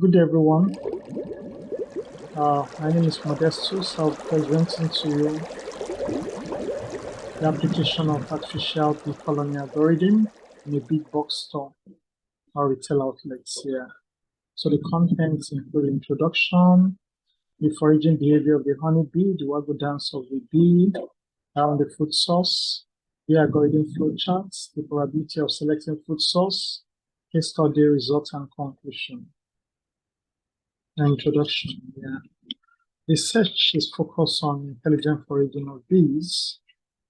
Good day, everyone. My name is Modestus. I'll be presenting to you the application of artificial bee colony algorithm in a big box store or retail outlets here. So the contents include introduction, the foraging behavior of the honeybee, the waggle dance of the bee around the food source, the algorithm flowcharts, the probability of selecting food source, case study results and conclusion. Introduction. Yeah. The search is focused on intelligent foraging of bees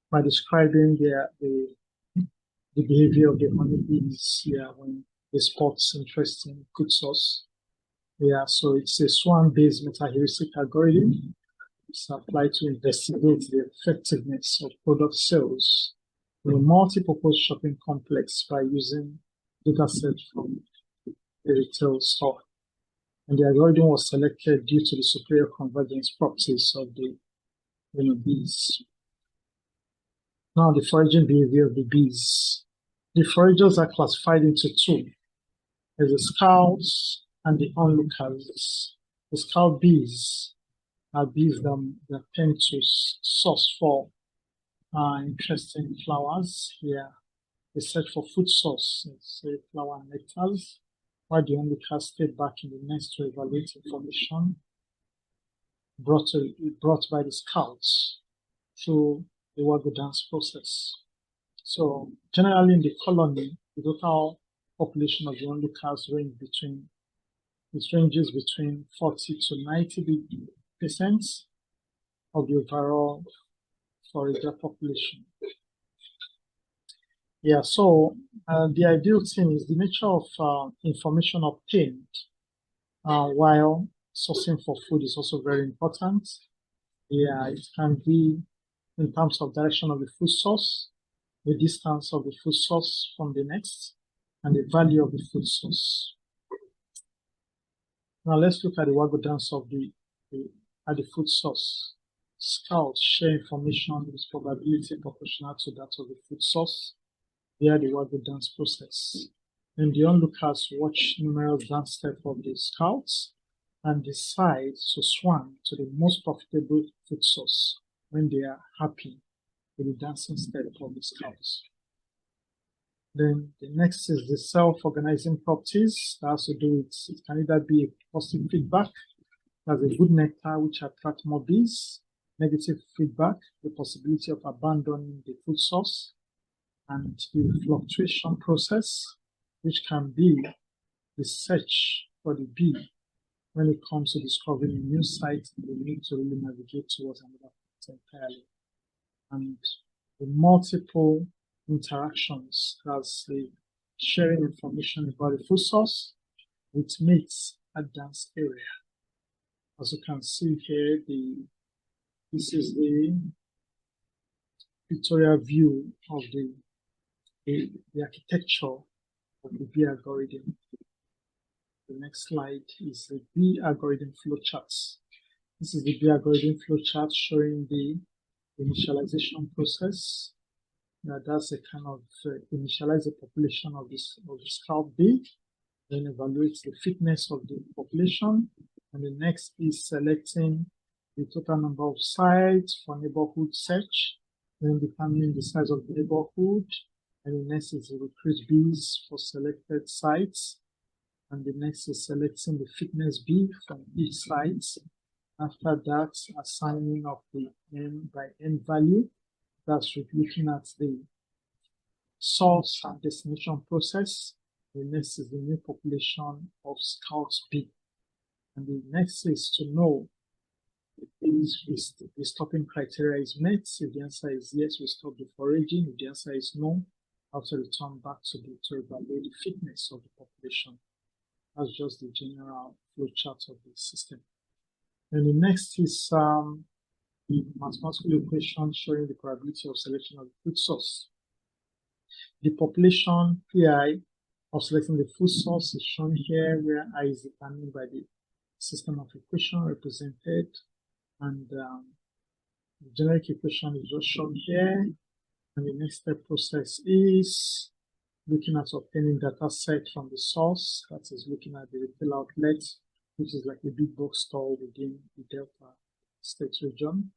by describing the behavior of the honeybees when they spot interesting food source. Yeah, so it's a swarm-based metaheuristic algorithm. It's applied to investigate the effectiveness of product sales in a multipurpose shopping complex by using dataset from the retail store. And the algorithm was selected due to the superior convergence properties of the bees. Now, the foraging behavior of the bees. The foragers are classified into two. There's the scouts and the onlookers. The scout bees are bees that tend to source for interesting flowers. Here, they search for food source, say flower and nectars, while the onlookers stayed back in the nest to evaluate information brought by the scouts through the waggle dance process. So generally in the colony, the total population of the onlookers ranges between 40 to 90% of the overall forager population. Yeah, so the ideal thing is the nature of information obtained while sourcing for food is also very important. Yeah, it can be in terms of direction of the food source, the distance of the food source from the next, and the value of the food source. Now let's look at the waggle dance of the food source. Scouts share information with probability proportional to that of the food source via the waggle dance process. And the onlookers watch numerous dance steps of the scouts and decide to swarm to the most profitable food source when they are happy with the dancing step of the scouts. Then the next is the self-organizing properties. That has to do with, it can either be a positive feedback, that's a good nectar which attracts more bees, negative feedback, the possibility of abandoning the food source, and the fluctuation process, which can be the search for the bee when it comes to discovering a new site, they need to really navigate towards another place entirely. And the multiple interactions as the sharing information about the food source with mates at dance area. As you can see here, this is the pictorial view of the architecture of the bee algorithm. The next slide is the bee algorithm flowcharts. This is the bee algorithm flowchart showing the initialization process. That's a kind of initialize the population of the scout bee, then evaluate the fitness of the population, and the next is selecting the total number of sites for neighborhood search, then determining the size of the neighborhood, and the next is recruit bees for selected sites, and the next is selecting the fitness bee from each site. After that, assigning of the n by n value. That's looking at the source and destination process. The next is the new population of scouts bee. And the next is to know if the stopping criteria is met. If the answer is yes, we stop the foraging. If the answer is no, we have to return back to evaluate the fitness of the population. That's just the general flowchart of the system. And the next is the mathematical equation showing the probability of selection of the food source. The population PI of selecting the food source is shown here, where I is determined by the system of equation represented, and the generic equation is just shown here. And the next step process is looking at obtaining data set from the source, that is looking at the retail outlet, which is like a big box store within the Delta State region.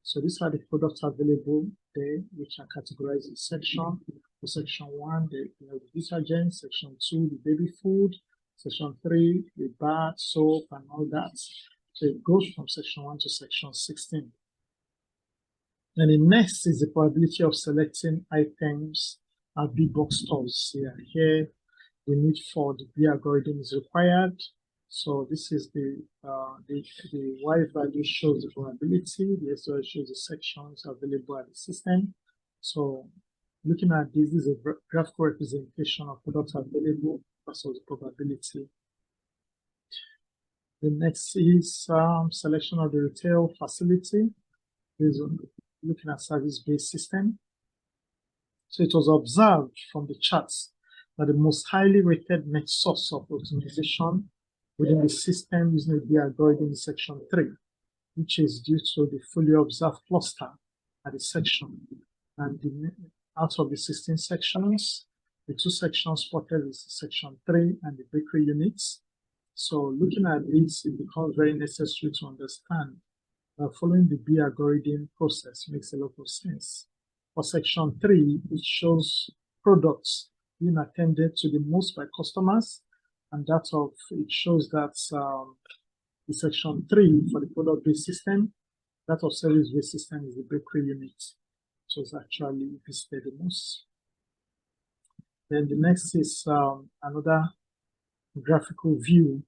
So these are the products available there, which are categorized in section. For section 1, the detergent, section 2, the baby food, section 3, the bath, soap, and all that. So it goes from section 1 to section 16. And the next is the probability of selecting items at big box stores. Here the need for the B algorithm is required. So this is the Y value shows the probability, the X value shows the sections available at the system. So looking at this is a graphical representation of products available versus the probability. The next is selection of the retail facility. This is looking at service-based system. So it was observed from the charts that the most highly rated net source of optimization within the system using the algorithm in section 3, which is due to the fully observed cluster at the section. And out of the 16 sections, the 2 sections spotted is section 3 and the bakery units. So looking at this, it becomes very necessary to understand that following the B algorithm process makes a lot of sense. For section 3, it shows products being attended to the most by customers, and it shows that the section 3 for the product-based system, that of service-based system is the bakery unit, so it's actually visited the most. Then the next is another graphical view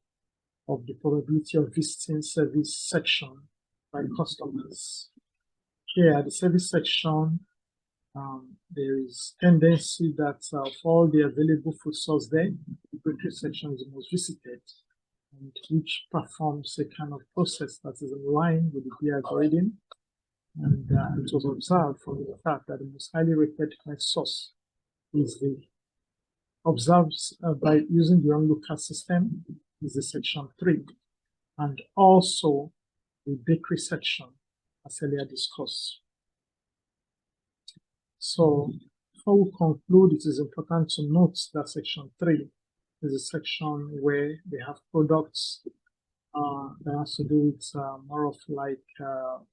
of the probability of visiting service section by customers. Here, the service section, there is tendency that for all the available food source there, the bakery section is the most visited, and which performs a kind of process that is in line with the B algorithm. And it was observed from the fact that the most highly rated net source is the observed by using the onlookers system is the section 3, and also the bakery section, as earlier discussed. So before we conclude, it is important to note that section 3 is a section where they have products that has to do with more of like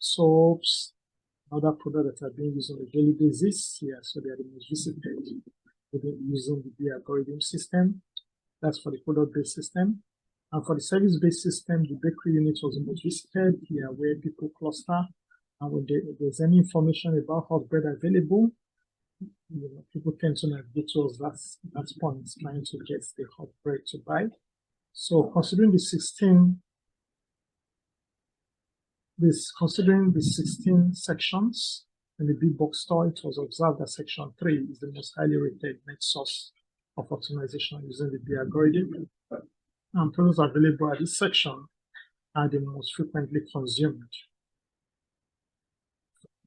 soaps, other products that are being used on a daily basis. So they are the most visited using the B algorithm system. That's for the product-based system. And for the service-based system, the bakery unit was the most visited here, where people cluster. And when there's any information about hot bread available, people tend to navigate towards that point, trying to get the hot bread to buy. So considering the 16 sections in the big box store, it was observed that section 3 is the most highly rated net source of optimization using the B algorithm. And products available at this section are the most frequently consumed.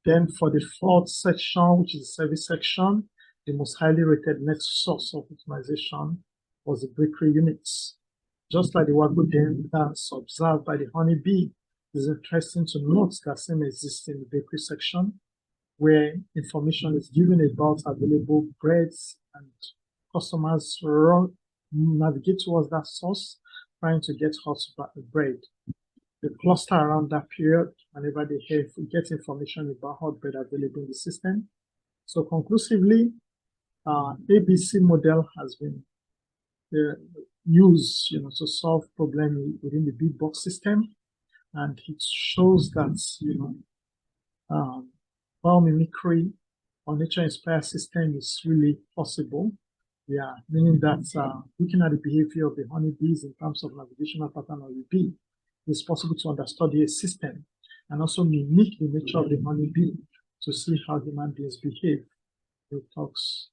Then for the 4th section, which is the service section, the most highly rated net source of optimization was the bakery units. Just like the Wagyu dance observed by the honeybee, it is interesting to note that same exists in the bakery section, where information is given about available breads, and customers navigate towards that source, trying to get hot bread. They cluster around that period whenever they get information about hot bread available in the system. So conclusively, ABC model has been used, to solve problems within the big box system, and it shows that biomimicry or nature-inspired system is really possible. Meaning that looking at the behavior of the honeybees in terms of navigational pattern of the bee, it's possible to understudy a system and also mimic the nature of the honeybee to see how human beings behave. It talks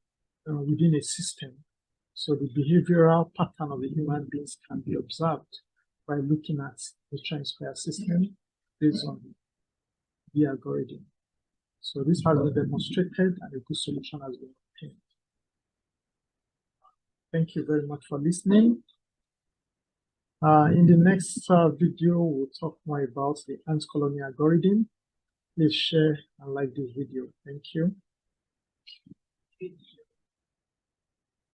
within a system. So the behavioral pattern of the human beings can be observed by looking at the nature-inspired system based on the algorithm. So this has been demonstrated and a good solution has been obtained. Thank you very much for listening. In the next video, we'll talk more about the ant colony algorithm. Please share and like this video. Thank you.